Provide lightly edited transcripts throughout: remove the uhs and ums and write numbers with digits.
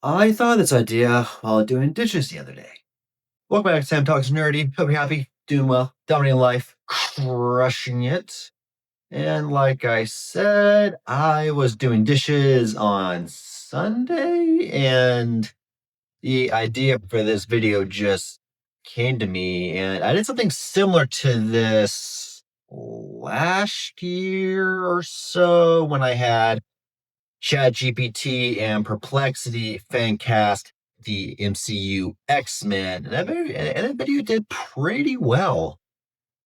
I thought of this idea while doing dishes the other day. Welcome back to Sam Talks Nerdy. Hope you're happy, doing well, dominating life, crushing it. And like I said, I was doing dishes on Sunday, and the idea for this video just came to me. And I did something similar to this last year or so when I had ChatGPT and Perplexity Fancast the MCU X-Men, and that video did pretty well.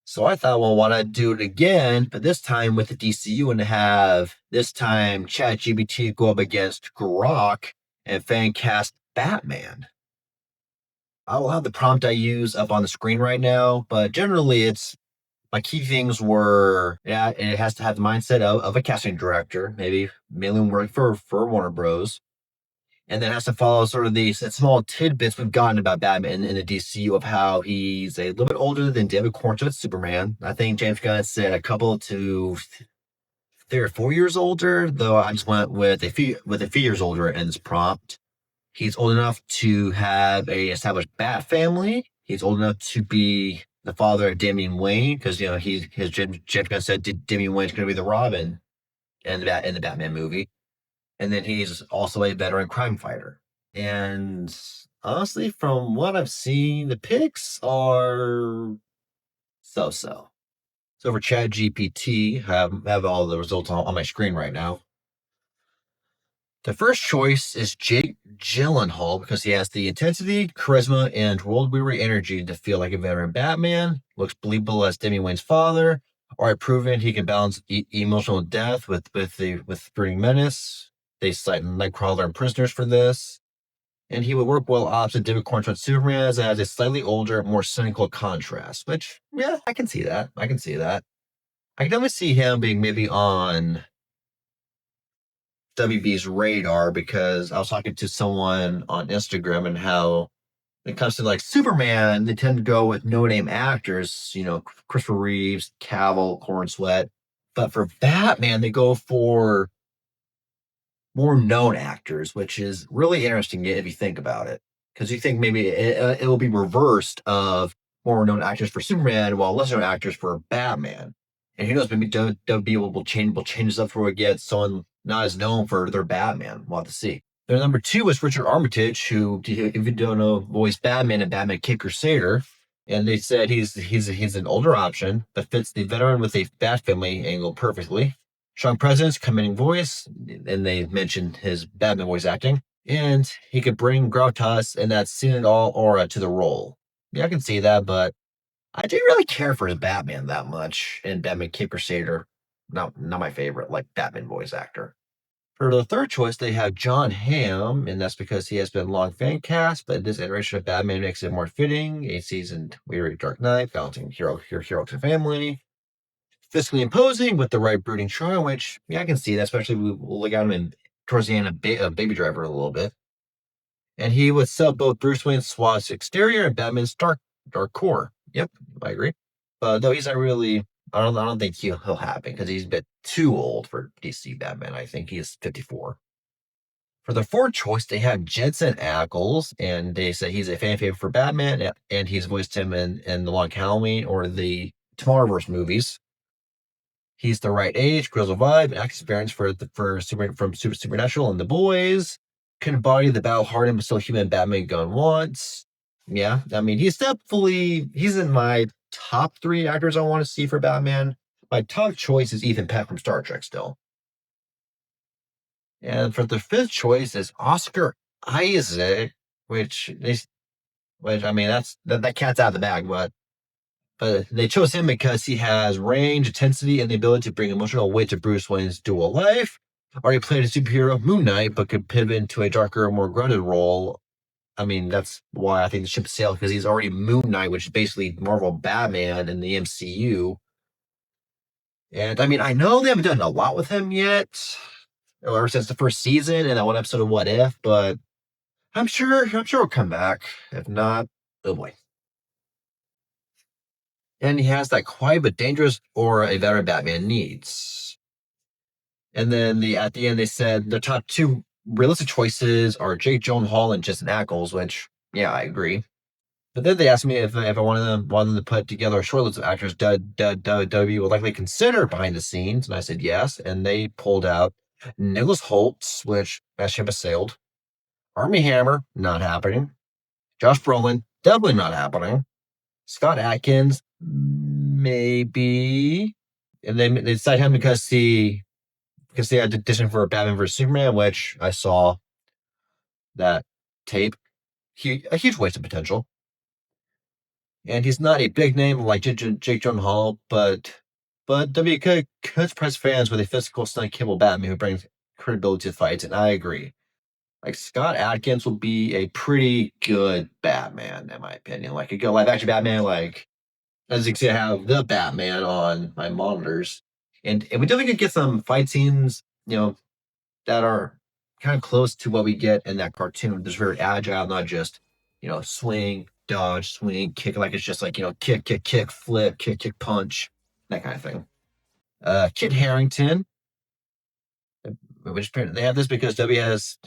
So I thought, well, why not do it again, but this time with the DCU and have this time ChatGPT go up against Grok and Fancast Batman. I will have the prompt I use up on the screen right now, but generally it's my key things were, yeah, it has to have the mindset of a casting director, maybe mainly working for Warner Bros. And then it has to follow sort of these small tidbits we've gotten about Batman in the DCU of how he's a little bit older than David Cornswell's Superman. I think James Gunn said a couple to 3 or 4 years older, though I just went with a few years older in this prompt. He's old enough to have a established Bat family. He's old enough to be the father of Damian Wayne, because James Gunn said Damian Wayne's going to be the Robin in the Batman movie, and then he's also a veteran crime fighter. And honestly, from what I've seen, the picks are so. So for ChatGPT, have all the results on my screen right now. The first choice is Jake Gyllenhaal because he has the intensity, charisma, and world-weary energy to feel like a veteran Batman. Looks believable as Demi Wayne's father. Already proven he can balance emotional depth with brooding menace. They cite Nightcrawler and Prisoners for this. And he would work well opposite David Cornswell's Superman as a slightly older, more cynical contrast. Which, yeah, I can see that. I can definitely see him being maybe on WB's radar, because I was talking to someone on Instagram and how when it comes to like Superman, they tend to go with no-name actors, Christopher Reeves, Cavill, Cornsweet. But for Batman, they go for more known actors, which is really interesting if you think about it. Because you think maybe it will be reversed of more known actors for Superman, while lesser known actors for Batman. And who knows, maybe WWE will change this up for we get someone not as known for their Batman. We'll have to see. Their number two is Richard Armitage, who, if you don't know, voiced Batman and Batman Cape Crusader. And they said he's an older option, but fits the veteran with a Bat family angle perfectly. Strong presence, commanding voice, and they mentioned his Batman voice acting. And he could bring gravitas and that seen it all aura to the role. Yeah, I can see that, but I didn't really care for his Batman that much in Batman Cape Crusader. Not my favorite, like, Batman voice actor. For the third choice, they have John Hamm, and that's because he has been a long fan cast, but this iteration of Batman makes it more fitting. A seasoned weary Dark Knight, balancing hero to family. Fiscally imposing with the right brooding charm, which, yeah, I can see that, especially we'll look at him towards the end of Baby Driver a little bit. And he would sell both Bruce Wayne's suave exterior and Batman's dark core. Yep, I agree. But though he's not really, I don't think he'll happen because he's a bit too old for DC Batman. I think he is 54. For the fourth choice, they have Jensen Ackles, and they say he's a fan favorite for Batman, and he's voiced him in the Long Halloween or the Tomorrowverse movies. He's the right age, grizzled vibe, and experience from Supernatural and The Boys. Can embody the battle-hardened but still human Batman Gunn wants. Yeah, I mean, he's in my top 3 actors I want to see for Batman. My top choice is Ethan Peck from Star Trek still. And for the fifth choice is Oscar Isaac, which I mean, that cat's out of the bag, but they chose him because he has range, intensity, and the ability to bring emotional weight to Bruce Wayne's dual life. Already played a superhero, Moon Knight, but could pivot into a darker, more grounded role. I mean, that's why I think the ship sailed, because he's already Moon Knight, which is basically Marvel Batman in the MCU. And I mean, I know they haven't done a lot with him yet, ever since the first season and that one episode of What If, but I'm sure he'll come back. If not, oh boy. And he has that quiet but dangerous aura a veteran Batman needs. And then at the end they said the top 2 realistic choices are Jake Gyllenhaal and Jensen Ackles, which, yeah, I agree. But then they asked me if I wanted them to put together a short list of actors WWE would likely consider behind the scenes, and I said yes. And they pulled out Nicholas Holtz, which that ship has sailed. Armie Hammer, not happening. Josh Brolin, definitely not happening. Scott Adkins, maybe. And they decided him because they had to audition for Batman vs Superman, which I saw that tape. A huge waste of potential. And he's not a big name like Jake Gyllenhaal, but W could surprise fans with a physical, stunning, capable Batman who brings credibility to fights, and I agree. Like Scott Adkins will be a pretty good Batman, in my opinion. Like a good live action Batman, like as you can see, I have the Batman on my monitors. And we definitely could get some fight scenes, that are kind of close to what we get in that cartoon. Just very agile, not just, swing, dodge, swing, kick, like it's just like, kick, kick, kick, flip, kick, kick, punch, that kind of thing. Kit Harrington, which they have this because W has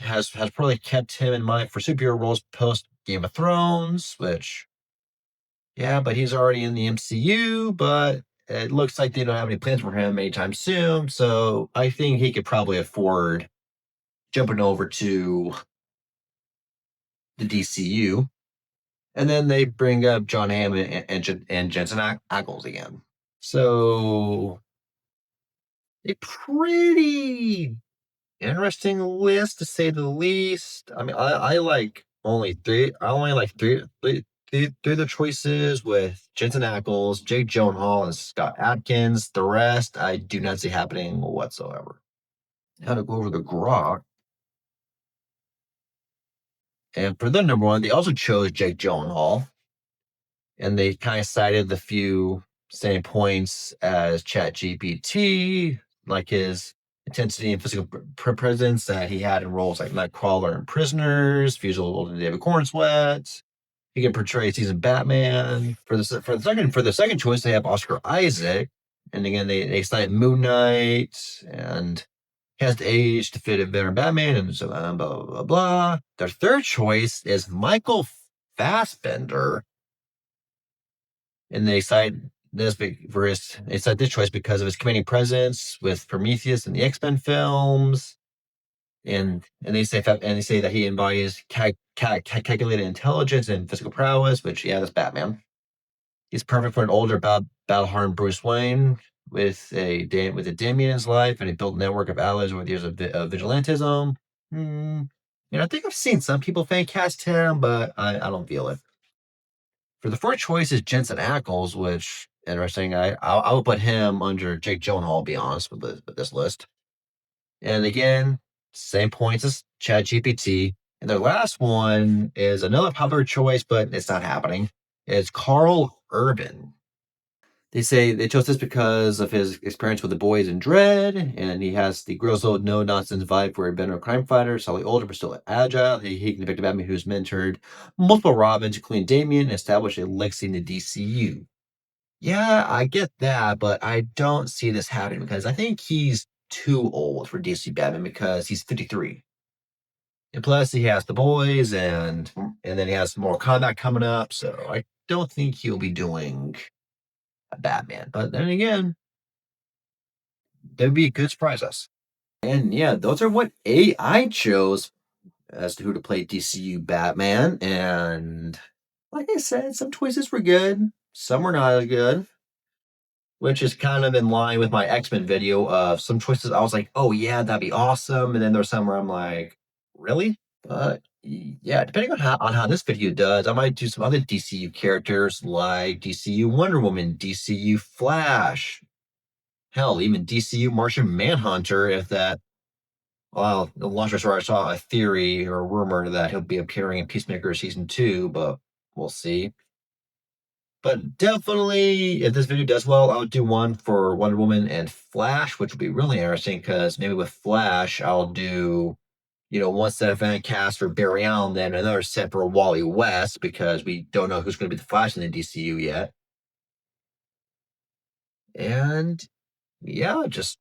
probably kept him in mind for superhero roles post Game of Thrones, which, yeah, but he's already in the MCU, but it looks like they don't have any plans for him anytime soon. So I think he could probably afford jumping over to the DCU. And then they bring up John Hamm and Jensen Ackles again. So a pretty interesting list to say the least. I mean, I like only three. I only like three of the choices with Jensen Ackles, Jake Gyllenhaal, and Scott Adkins. The rest I do not see happening whatsoever. How to go over the Grok. And for the number one, they also chose Jake Gyllenhaal. And they kind of cited the few same points as ChatGPT, like his intensity and physical presence that he had in roles like Nightcrawler and Prisoners, Fusil to David Cornsweat. He can portray a seasoned Batman. For the second choice, they have Oscar Isaac, and again they cite Moon Knight and has the age to fit a veteran Batman, and so blah blah blah blah. Their third choice is Michael Fassbender, and they cite this choice because of his commanding presence with Prometheus and the X-Men films. And they say that he embodies calculated intelligence and physical prowess, which, yeah, that's Batman. He's perfect for an older battle-hardened Bruce Wayne with a Damian in his life and a built network of allies over the years of vigilantism. I think I've seen some people fancast him, but I don't feel it. For the fourth choice is Jensen Ackles, which, interesting. I would put him under Jake Gyllenhaal, to be honest, with this list. And again, same points as ChatGPT. And their last one is another popular choice, but it's not happening. It's Carl Urban. They say they chose this because of his experience with the boys in Dread, and he has the gross-old, no-nonsense vibe for a veteran crime fighter, slightly older but still agile. He can depict a Batman who's mentored multiple Robins, including Damian, and established a legacy in the DCU. Yeah, I get that, but I don't see this happening because I think he's too old for DC Batman because he's 53. And plus, he has the boys, and then he has more combat coming up, so I don't think he'll be doing a Batman. But then again, that'd be a good surprise us. And yeah, those are what AI chose as to who to play DCU Batman. And like I said, some choices were good, some were not as good, which is kind of in line with my X-Men video of some choices I was like, oh yeah, that'd be awesome. And then there's some where I'm like, really? But yeah, depending on how this video does, I might do some other DCU characters like DCU Wonder Woman, DCU Flash, hell, even DCU Martian Manhunter, if that. Well, the launcher story, I saw a theory or a rumor that he'll be appearing in Peacemaker season 2, but we'll see. But definitely, if this video does well, I'll do one for Wonder Woman and Flash, which will be really interesting because maybe with Flash, I'll do, one set of Fancast for Barry Allen, then another set for Wally West because we don't know who's going to be the Flash in the DCU yet. And yeah, just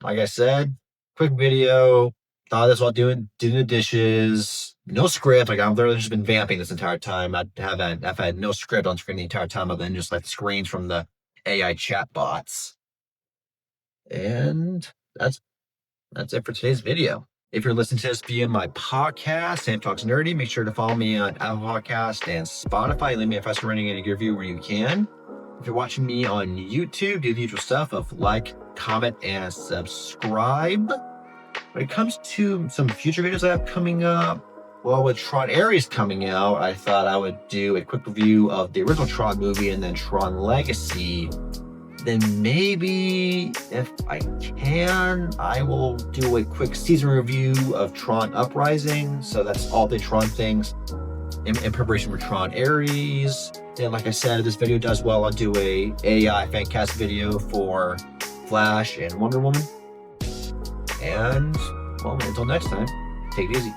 like I said, quick video, thought this while doing the dishes. No script. Like I've literally just been vamping this entire time. I've had no script on screen the entire time other than just like the screens from the AI chat bots. And that's it for today's video. If you're listening to this via my podcast, Sam Talks Nerdy, make sure to follow me on Apple Podcast and Spotify. Leave me a 5-star rating and a review where you can. If you're watching me on YouTube, do the usual stuff of like, comment, and subscribe. When it comes to some future videos I have coming up, well, with Tron Ares coming out, I thought I would do a quick review of the original Tron movie and then Tron Legacy. Then maybe, if I can, I will do a quick season review of Tron Uprising. So that's all the Tron things in preparation for Tron Ares. And like I said, if this video does well, I'll do a AI Fancast video for Flash and Wonder Woman. And, well, until next time, take it easy.